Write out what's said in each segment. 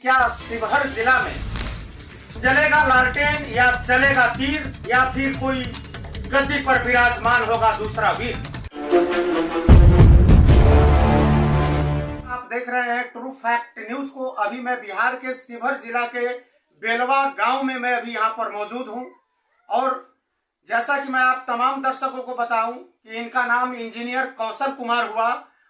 क्या शिवहर जिला में जलेगा लालटेन या चलेगा तीर या फिर कोई गद्दी पर विराजमान होगा दूसरा वीर। आप देख रहे हैं ट्रू फैक्ट न्यूज को। अभी मैं बिहार के शिवहर जिला के बेलवा गांव में मैं अभी यहाँ पर मौजूद हूँ और जैसा कि मैं आप तमाम दर्शकों को बताऊं कि इनका नाम इंजीनियर कौशल कुमार हुआ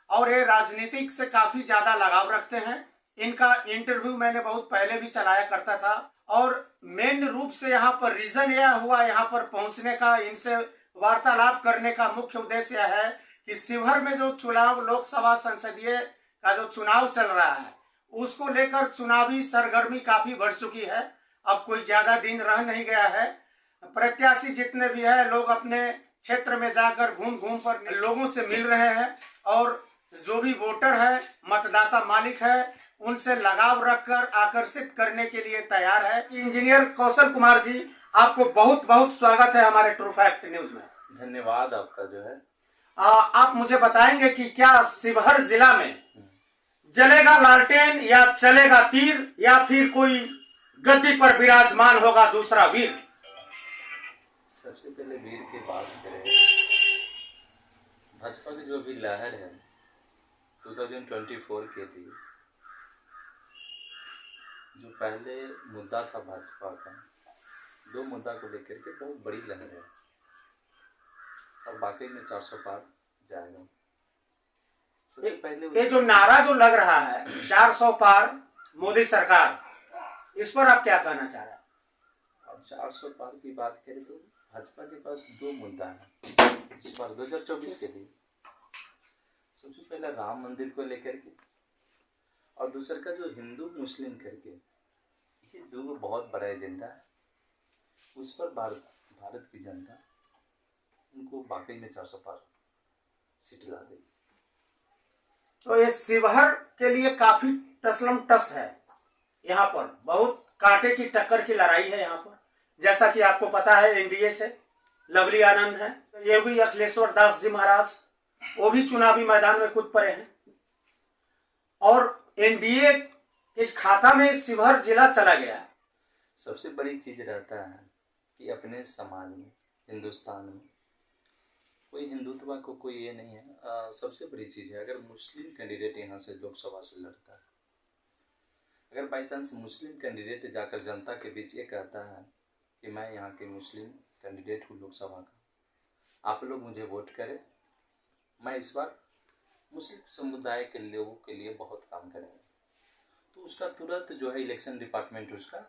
और ये राजनीतिक से काफी ज्यादा लगाव रखते हैं। इनका इंटरव्यू मैंने बहुत पहले भी चलाया करता था और मेन रूप से यहाँ पर रीजन यह हुआ यहाँ पर पहुंचने का, इनसे वार्तालाप करने का मुख्य उद्देश्य यह है कि शिवहर में जो चुनाव लोकसभा संसदीय का जो चुनाव चल रहा है उसको लेकर चुनावी सरगर्मी काफी बढ़ चुकी है। अब कोई ज्यादा दिन रह नहीं गया है। प्रत्याशी जितने भी है लोग अपने क्षेत्र में जाकर घूम घूम कर लोगों से मिल रहे हैं और जो भी वोटर है, मतदाता मालिक है, उनसे लगाव रखकर आकर्षित करने के लिए तैयार है। इंजीनियर कौशल कुमार जी, आपको बहुत बहुत स्वागत है हमारे ट्रू फैक्ट न्यूज में। धन्यवाद आपका जो है। आप मुझे बताएंगे कि क्या शिवहर जिला में जलेगा लालटेन या चलेगा तीर या फिर कोई गद्दी पर विराजमान होगा दूसरा वीर? सबसे पहले वीर की बात करें, भाजपा की जो अभी लहर है 2024 के थी, जो पहले मुद्दा था भाजपा का, दो मुद्दा को लेकर के बहुत बड़ी लहर है और बाकी में 400 पार जाएगा। सबसे पहले ये जो नारा जो लग रहा है 400 पार मोदी सरकार, इस पर आप क्या कहना चाह रहे हैं? अब 400 पार की बात करें तो भाजपा के पास दो मुद्दा है इस बार 2024 के लिए। सबसे पहला राम मंदिर को लेकर के और दूसरा का जो हिंदू मुस्लिम करके, ये दो बहुत बड़ा एजेंडा है। उस पर भारत की जनता उनको वाकई में 400 पार सीट ला देगी। तो ये शिवहर के लिए काफी टसलम टस है। यहाँ पर बहुत कांटे की टक्कर की लड़ाई है। यहाँ पर जैसा कि आपको पता है एनडीए से लवली आनंद है, योगी अखिलेश्वर दास जी महाराज, वो भी चुनावी मैदान में कूद पड़े हैं और एनडीए के खाता में शिवहर जिला चला गया। सबसे बड़ी चीज रहता है कि अपने समाज में, हिंदुस्तान में कोई हिंदुत्व को कोई ये नहीं है। सबसे बड़ी चीज है अगर मुस्लिम कैंडिडेट यहाँ से लोकसभा से लड़ता है, अगर बाई चांस मुस्लिम कैंडिडेट जाकर जनता के बीच ये कहता है कि मैं यहाँ के मुस्लिम कैंडिडेट हूँ लोकसभा का, आप लोग मुझे वोट करें, मैं इस बार मुस्लिम समुदाय के लोगों के लिए बहुत काम करेंगे, तो उसका तुरंत जो है इलेक्शन डिपार्टमेंट उसका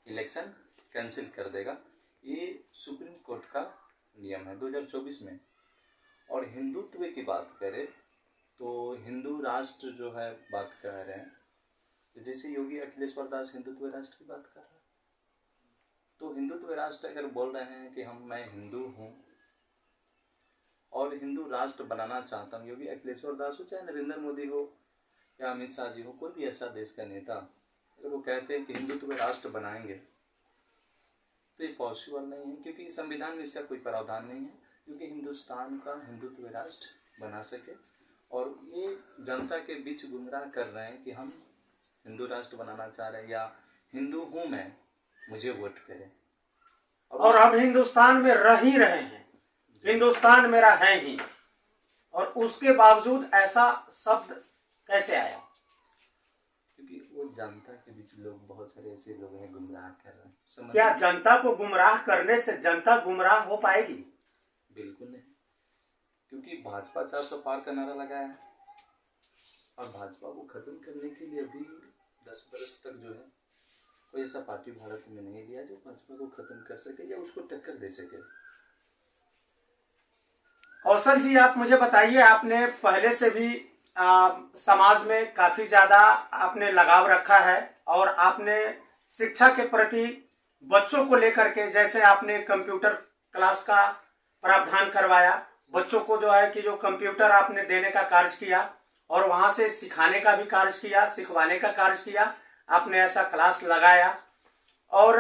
इलेक्शन कैंसिल कर देगा। ये सुप्रीम कोर्ट का नियम है 2024 में। और हिंदुत्व की बात करें तो हिंदू राष्ट्र जो है बात कर रहे हैं, जैसे योगी अखिलेश्वर दास हिंदुत्व राष्ट्र की बात कर रहे हैं, तो हिंदुत्व राष्ट्र अगर बोल रहे हैं कि मैं हिंदू हूँ और हिंदू राष्ट्र बनाना चाहता हूँ, योगी अखिलेश्वर दास हो चाहे नरेंद्र मोदी हो या अमित शाह जी हो, कोई भी ऐसा देश का नेता, अगर वो कहते हैं कि हिंदुत्व राष्ट्र बनाएंगे तो ये पॉसिबल नहीं है, क्योंकि संविधान में इसका कोई प्रावधान नहीं है क्योंकि हिंदुस्तान का हिंदुत्व राष्ट्र बना सके। और ये जनता के बीच गुमराह कर रहे हैं कि हम हिंदू राष्ट्र बनाना चाह रहे हैं या हिंदू हूँ मैं, मुझे वोट करें। और हम हिंदुस्तान में रह ही रहे हैं, हिंदुस्तान मेरा है ही, और उसके बावजूद ऐसा शब्द कैसे आया? क्योंकि वो जनता के बीच लोग, बहुत सारे ऐसे लोग हैं गुमराह कर रहे हैं। क्या जनता को गुमराह करने से जनता गुमराह हो पाएगी? बिल्कुल नहीं, क्योंकि भाजपा 400 पार का नारा लगाया है और भाजपा को खत्म करने के लिए अभी 10 वर्ष तक जो है कोई ऐसा पार्टी भारत में नहीं लिया जो भाजपा को खत्म कर सके या उसको टक्कर दे सके। कौशल जी, आप मुझे बताइए, आपने पहले से भी समाज में काफी ज्यादा आपने लगाव रखा है और आपने शिक्षा के प्रति बच्चों को लेकर के, जैसे आपने कंप्यूटर क्लास का प्रावधान करवाया, बच्चों को जो है कि जो कंप्यूटर आपने देने का कार्य किया और वहां से सिखाने का भी कार्य किया, सिखवाने का कार्य किया, आपने ऐसा क्लास लगाया। और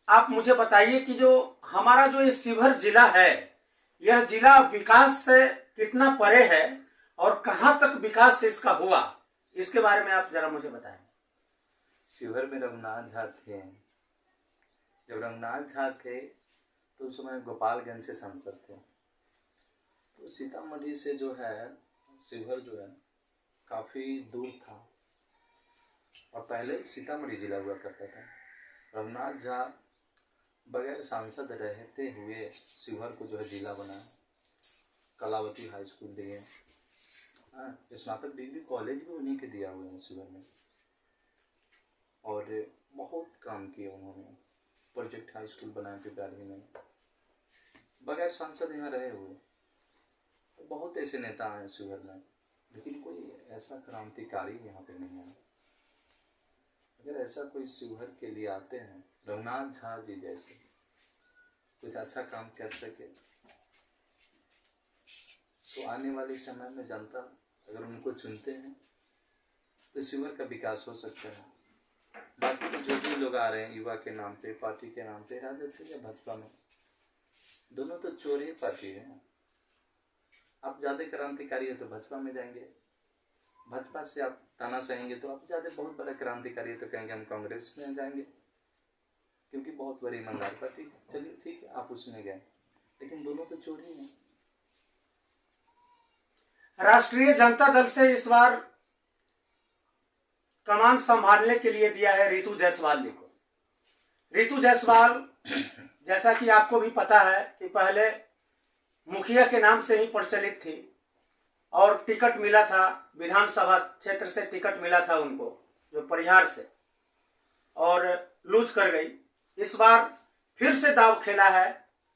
आप मुझे बताइए कि जो हमारा जो ये शिवहर जिला है, यह जिला विकास से कितना परे है और कहां तक विकास इसका हुआ, इसके बारे में आप जरा मुझे बताएं। शिवहर में रघुनाथ झा थे। जब रघुनाथ झा थे तो उस समय गोपालगंज से सांसद थे। तो सीतामढ़ी से जो है शिवहर जो है काफ़ी दूर था और पहले सीतामढ़ी जिला हुआ करता था। रघुनाथ झा बगैर सांसद रहते हुए शिवहर को जो है जिला बनाया, कलावती हाई स्कूल दिए, स्नातक डिग्री कॉलेज भी उन्हीं के दिया हुआ है शिवहर में, और बहुत काम किए उन्होंने। प्रोजेक्ट हाई स्कूल बनाए थे प्यारवी में, बगैर सांसद यहाँ रहे हुए। तो बहुत ऐसे नेता हैं शिवहर में, लेकिन कोई ऐसा क्रांतिकारी यहाँ पे नहीं है। अगर ऐसा कोई शिवहर के लिए आते हैं, रघुनाथ झा जी जैसे कुछ अच्छा काम कर सके, तो आने वाले समय में जनता अगर उनको चुनते हैं तो शिवहर का विकास हो सकता है। बाकी तो जो भी लोग आ रहे हैं युवा के नाम पे, पार्टी के नाम पे, राजद से या भाजपा में, दोनों तो चोरी पार्टी है। आप ज़्यादा क्रांतिकारी है तो भाजपा में जाएंगे, भाजपा से आप ताना सहेंगे तो आप ज़्यादा बहुत बड़ा क्रांतिकारी है तो कहेंगे हम कांग्रेस में जाएंगे क्योंकि बहुत बड़ी ईमानदार पार्टी। चलिए ठीक है, आप उसमें गए, लेकिन दोनों तो चोरी हैं। राष्ट्रीय जनता दल से इस बार कमान संभालने के लिए दिया है रितु जायसवाल जी को। रितु जायसवाल जैसा कि आपको भी पता है कि पहले मुखिया के नाम से ही प्रचलित थी और टिकट मिला था, विधानसभा क्षेत्र से टिकट मिला था उनको, जो परिहार से, और लूज कर गई। इस बार फिर से दाव खेला है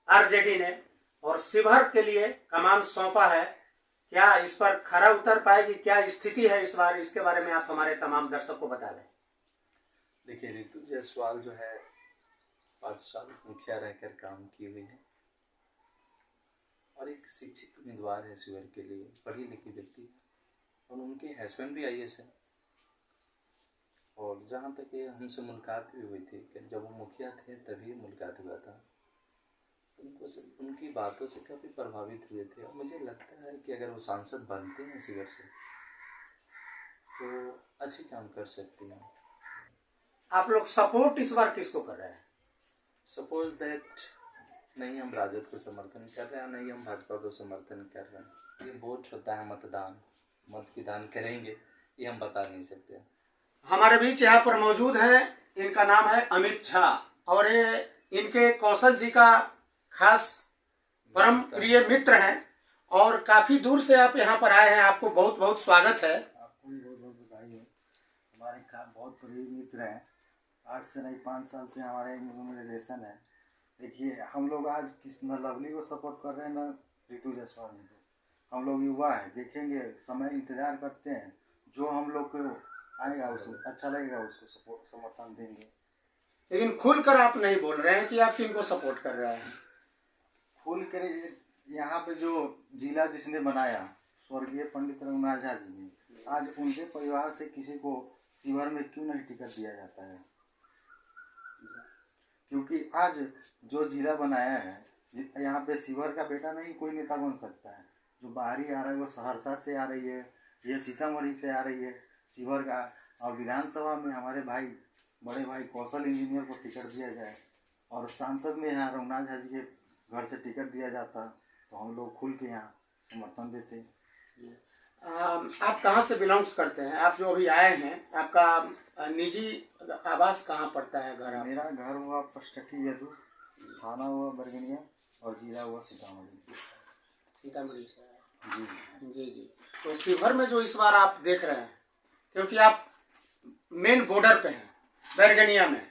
आरजेडी ने और शिवहर के लिए कमान सौंपा है। क्या इस पर खरा उतर पाएगी, क्या स्थिति है इस बार, इसके बारे में आप हमारे तमाम दर्शक को बता दें। देखिए, रितु जायसवाल जो है 5 साल मुखिया रहकर काम की हुई है और एक शिक्षित उम्मीदवार है शिवहर के लिए, पढ़ी लिखी व्यक्ति है, और उनके हस्बैंड भी IAS है। और जहाँ तक ये हमसे मुलाकात भी हुई थी कि जब वो मुखिया थे तभी मुलाकात हुआ था, तो उनकी बातों से काफ़ी प्रभावित हुए थे। और मुझे लगता है कि अगर वो सांसद बनते हैं शिवहर से तो अच्छी काम कर सकती हैं। आप लोग सपोर्ट इस बार किसको कर रहे हैं? सपोज दैट नहीं हम राजद को समर्थन कर रहे हैं, नहीं हम भाजपा को समर्थन कर रहे हैं। ये वोट होता है मतदान, मत की दान करेंगे ये हम बता नहीं सकते। हमारे बीच यहाँ पर मौजूद है, इनका नाम है अमित झा और ये इनके कौशल जी का खास परम प्रिय मित्र हैं और काफी दूर से आप यहाँ पर आए हैं, आपको बहुत बहुत स्वागत है। आपको भी बहुत बहुत बधाई हो। हमारे बहुत प्रिय मित्र हैं, आज से नहीं 5 साल से हमारे में रिलेशन है। देखिए, हम लोग आज न लवली को सपोर्ट कर रहे हैं न रितु जायसवाल को। हम लोग युवा है, देखेंगे, समय इंतजार करते हैं, जो हम लोग को आएगा उसको अच्छा लगेगा उसको सपोर्ट समर्थन देंगे। लेकिन खुलकर आप नहीं बोल रहे हैं कि आप किनको सपोर्ट कर रहे हैं। खुल कर यहाँ पे जो जिला जिसने बनाया स्वर्गीय पंडित रघुनाथ झा जी ने, आज उनके परिवार से किसी को शिवहर में क्यों नहीं टिकट दिया जाता है? क्योंकि आज जो जिला बनाया है यहाँ पे शिवहर का बेटा नहीं कोई नेता बन सकता है। जो बाहरी आ रहा है वो सहरसा से आ रही है, ये सीतामढ़ी से आ रही है शिवहर का। और विधानसभा में हमारे भाई बड़े भाई कौशल इंजीनियर को टिकट दिया जाए और सांसद में यहाँ रघुनाथ झा जी के घर से टिकट दिया जाता तो हम लोग खुल के यहाँ समर्थन देते। आप कहाँ से बिलोंग्स करते हैं? आप जो अभी आए हैं, आपका निजी आवास कहाँ पड़ता है? घर मेरा घर हुआ पष्टकी यदु, थाना हुआ बरगनिया और जिला हुआ सीतामढ़ी। सीतामढ़ी से जी जी जी। तो शिवहर में जो इस बार आप देख रहे हैं, क्योंकि आप मेन बॉर्डर पे हैं, बैरगनिया में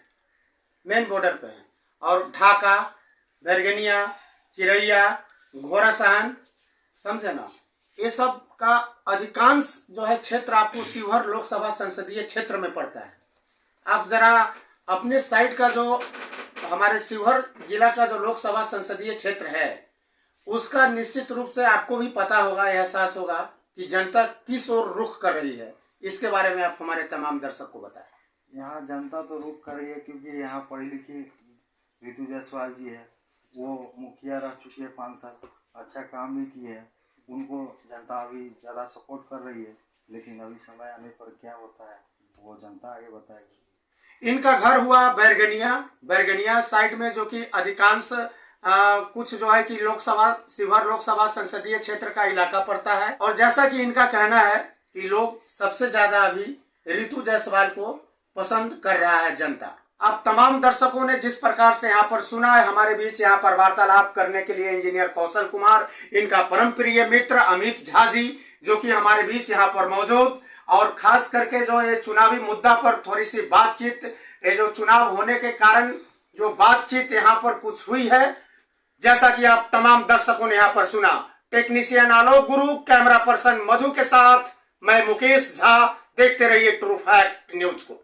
मेन बॉर्डर पे हैं, और ढाका, बैरगनिया, चिरैया, घोड़ासहन, समझे ना, ये सब का अधिकांश जो है क्षेत्र आपको शिवहर लोकसभा संसदीय क्षेत्र में पड़ता है। आप जरा अपने साइड का जो हमारे शिवहर जिला का जो लोकसभा संसदीय क्षेत्र है उसका निश्चित रूप से आपको भी पता होगा, एहसास होगा कि जनता किस ओर रुख कर रही है। इसके बारे में आप हमारे तमाम दर्शक को बताएं। यहाँ जनता तो रुख कर रही है क्योंकि यहाँ पढ़ी लिखी रितु जायसवाल जी है, वो मुखिया रह चुकी है 5 साल, अच्छा काम भी किए हैं। उनको जनता अभी ज़्यादा सपोर्ट कर रही है, लेकिन अभी समय आने पर क्या होता है वो जनता आगे बताएगी। इनका घर हुआ बैरगनिया साइड में, जो कि अधिकांश कुछ जो है कि शिवहर लोकसभा संसदीय क्षेत्र का इलाका पड़ता है। और जैसा कि इनका कहना है कि लोग सबसे ज्यादा अभी रितु जायसवाल को पसंद कर रहा है जनता। अब तमाम दर्शकों ने जिस प्रकार से यहाँ पर सुना है, हमारे बीच यहाँ पर वार्तालाप करने के लिए इंजीनियर कौशल कुमार, इनका परम प्रिय मित्र अमित झा जी, जो कि हमारे बीच यहाँ पर मौजूद, और खास करके जो ये चुनावी मुद्दा पर थोड़ी सी बातचीत, ये जो चुनाव होने के कारण जो बातचीत यहाँ पर कुछ हुई है, जैसा कि आप तमाम दर्शकों ने यहाँ पर सुना। टेक्नीशियन आलोक गुरु, कैमरा पर्सन मधु के साथ मैं मुकेश झा। देखते रहिए ट्रू फैक्ट न्यूज को।